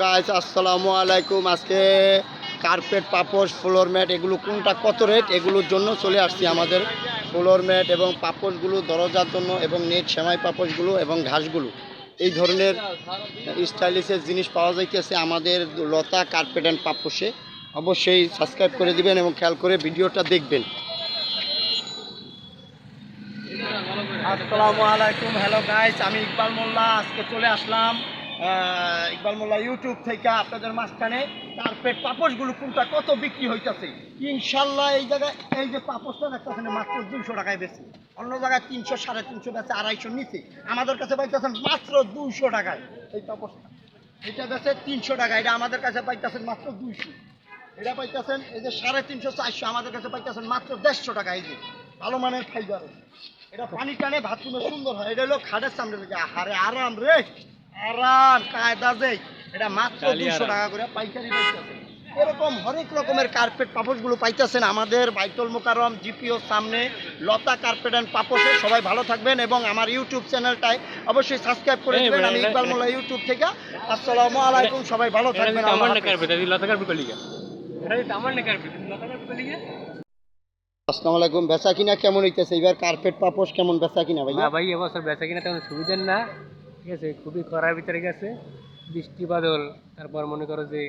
Guys আসসালামু আলাইকুম। আজকে কার্পেট পাপোশ ফ্লোর ম্যাট এগুলো কোনটা কত রেট এগুলোর জন্য চলে আসছি। আমাদের ফ্লোর ম্যাট এবং পাপোশগুলো দরজার জন্য এবং নেট সেমাই পাপোশগুলো এবং ঘাসগুলো এই ধরনের স্টাইলিশের জিনিস পাওয়া যাইতেছে আমাদের লতা কার্পেট অ্যান্ড পাপোশে। অবশ্যই সাবস্ক্রাইব করে দিবেন এবং খেয়াল করে ভিডিওটা দেখবেন। আসসালামু আলাইকুম, হ্যালো গাইস, আমি ইকবাল মোল্লা। আজকে চলে আসলাম ইকবাল মোল্লা ইউটিউব থেকে আপনাদের মাঝখানে কার্পেট পাপোশগুলো কোনটা কত বিক্রি হইতেছে। ইনশাল্লাহ এই জায়গায় এই যে পাপোশটা দেখতেছেন মাত্র 200 টাকায় বেশি, অন্য জায়গায় 300 350 বেচে 250 নিচে, আমাদের কাছে পাইতেছেন মাত্র 200 টাকায়। এই পাপোশটা এটা বেচে 300 টাকা, এটা আমাদের কাছে পাইতেছেন মাত্র 200। এটা পাইতেছেন এই যে 350 400, আমাদের কাছে পাইতেছেন মাত্র 150 টাকা। এই যে ভালো মানের ফাইবার, এটা পানি টানে বাথরুমে সুন্দর হয়। এটা হলো খাটের সামনে থেকে হারে আরাম রে, আরাম কায়দা যে এটা মাত্র 200 টাকা করে পাইকারি পাইতেছে। এরকম হরেক রকমের কার্পেট পাপোশগুলো পাইতেছেন আমাদের বাইতুল মোকাররম জিপিও সামনে লতা কার্পেট অ্যান্ড পাপোশে। সবাই ভালো থাকবেন এবং আমার ইউটিউব চ্যানেলটাই অবশ্যই সাবস্ক্রাইব করে দেবেন। আমি ইকবাল মোল্লা ইউটিউব থেকে। আসসালামু আলাইকুম, সবাই ভালো থাকবেন। আসসালামু আলাইকুম। বেচা কিনা কেমন হইতেছে এবার? কার্পেট পাপোশ কেমন বেচা কিনা ভাই? ভাই এবছর বেচা কিনা তেমন সুবিধার না, ঠিক আছে, খুবই খরার ভিতরে গেছে, বৃষ্টি বাদল, তারপর মনে করো যে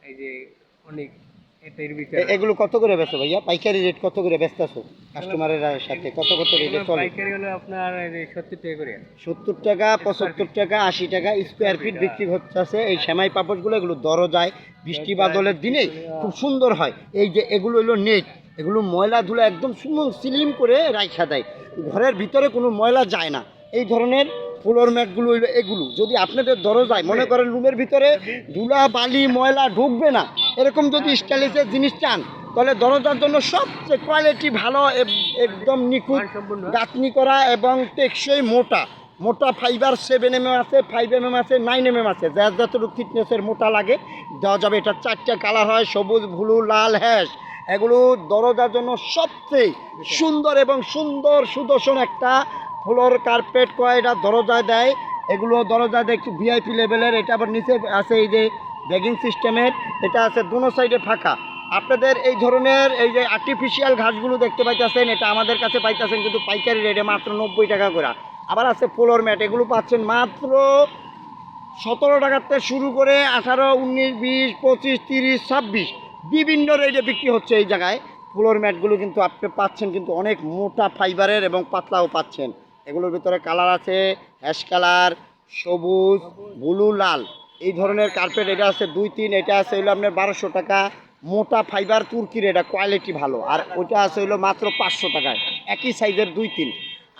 এই যে অনেক এর ভিতরে। এগুলো কত করে বেচো ভাইয়া? পাইকারি রেট কত করে বেচতেছো কাস্টমারের সাথে? কত কত রেটে চলে? পাইকারি হলো আপনার এই যে 70 টাকা করে। 70 টাকা, 75 টাকা, 80 টাকা স্কোয়ার ফিট বিক্রি হচ্ছে এই সেমাই পাপোশগুলো। এগুলো দরজায় বৃষ্টি বাদলের দিনে খুব সুন্দর হয়। এই যে এগুলো হলো নেট, এগুলো ময়লা ধুলো একদম সুন্দর সিলিম করে রাখা দেয়, ঘরের ভিতরে কোনো ময়লা যায় না। এই ধরনের ফ্লোর ম্যাটগুলো হইলো এগুলো। যদি আপনাদের দরজায় মনে করেন রুমের ভিতরে ধুলা বালি ময়লা ঢুকবে না, এরকম যদি স্টাইলিশের জিনিস চান, তাহলে দরজার জন্য সবচেয়ে কোয়ালিটি ভালো, একদম নিখুঁত গাঁথনি করা এবং টেকসই মোটা মোটা ফাইবার 7mm আছে, 5mm আছে, 9mm আছে, যার যতটুকু ফিটনেসের মোটা লাগে দেওয়া যাবে। এটা 4টা কালার হয়, সবুজ ব্লু লাল হ্যাশ। এগুলো দরজার জন্য সবচেয়ে সুন্দর এবং সুন্দর সুদর্শন একটা ফ্লোর কার্পেট কয়টা দরজায় দেয়। এগুলো দরজা দেয় একটু ভিআইপি লেভেলের। এটা আবার নিচে আছে এই যে ব্যাগিং সিস্টেমের, এটা আছে দুনো সাইডে ফাঁকা। আপনাদের এই ধরনের এই যে আর্টিফিশিয়াল ঘাসগুলো দেখতে পাইতেছেন, এটা আমাদের কাছে পাইতেছেন কিন্তু পাইকারি রেটে মাত্র 90 টাকা করে। আবার আছে ফ্লোর ম্যাট, এগুলো পাচ্ছেন মাত্র 17 টাকার থেকে শুরু করে 18, 19, 20, 25, 30, 26 বিভিন্ন রেটে বিক্রি হচ্ছে এই জায়গায়। ফ্লোর ম্যাটগুলো কিন্তু আপনি পাচ্ছেন কিন্তু অনেক মোটা ফাইবারের এবং পাতলাও পাচ্ছেন। এগুলোর ভিতরে কালার আছে অ্যাশ কালার, সবুজ, ব্লু লাল, এই ধরনের কার্পেট। এটা আছে 2, 3, এটা আছে হইলো আপনার 1200 টাকা। মোটা ফাইবার তুর্কির, এটা কোয়ালিটি ভালো। আর ওইটা আছে হইলো মাত্র 500 টাকায়, একই সাইজের 2, 3।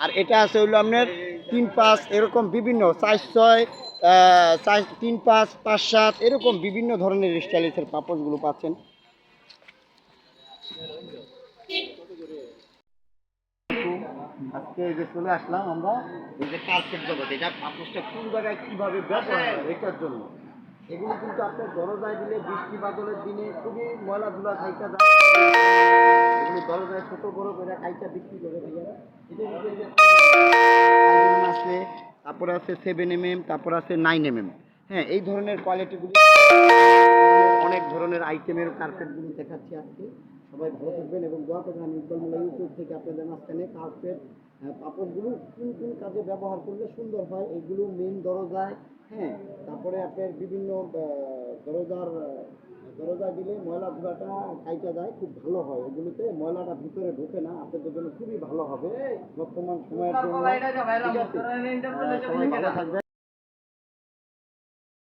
আর এটা আছে হইলো আপনার 3, 5 এরকম বিভিন্ন 4, 6, 3, 5, 5, 7 এরকম বিভিন্ন ধরনের স্টাইলিশের পাপোশগুলো পাচ্ছেন। আজকে এই যে চলে আসলাম আমরা এই যে কার্পেট জগৎ, এটা পাপোশটা কোন জায়গায় কীভাবে ব্যবহার হয় এটার জন্য। এগুলো কিন্তু আপনার দরজায় দিলে বৃষ্টি বাদলের দিনে খুবই ময়লা ধুলা খাইটা যায়। এগুলো দরজায় ছোটো বড়ো করে খাইটা বিক্রি করে ভাইয়ারা। আছে, তারপরে আছে 7mm, তারপর আছে 9mm। হ্যাঁ, এই ধরনের কোয়ালিটিগুলি অনেক ধরনের আইটেমের কার্পেটগুলো দেখাচ্ছি আজকে। সবাই ভালো থাকবেন এবং দোয়া করবেন। আমি ইকবাল মোল্লা ইউটিউব থেকে আপনাদের মাঝখানে কার্পেট পাপড়গুলো কোন কোন কাজে ব্যবহার করলে সুন্দর হয় এগুলো মেন দরজায়। হ্যাঁ, তারপরে আপনার বিভিন্ন দরজা দিলে ময়লা ধোয়াটা কাইটা যায়, খুব ভালো হয়। এগুলোতে ময়লাটা ভিতরে ঢোকে না, আপনাদের জন্য খুবই ভালো হবে বর্তমান সময়ের জন্য। ঠিক আছে, সবাই ভালো থাকবেন।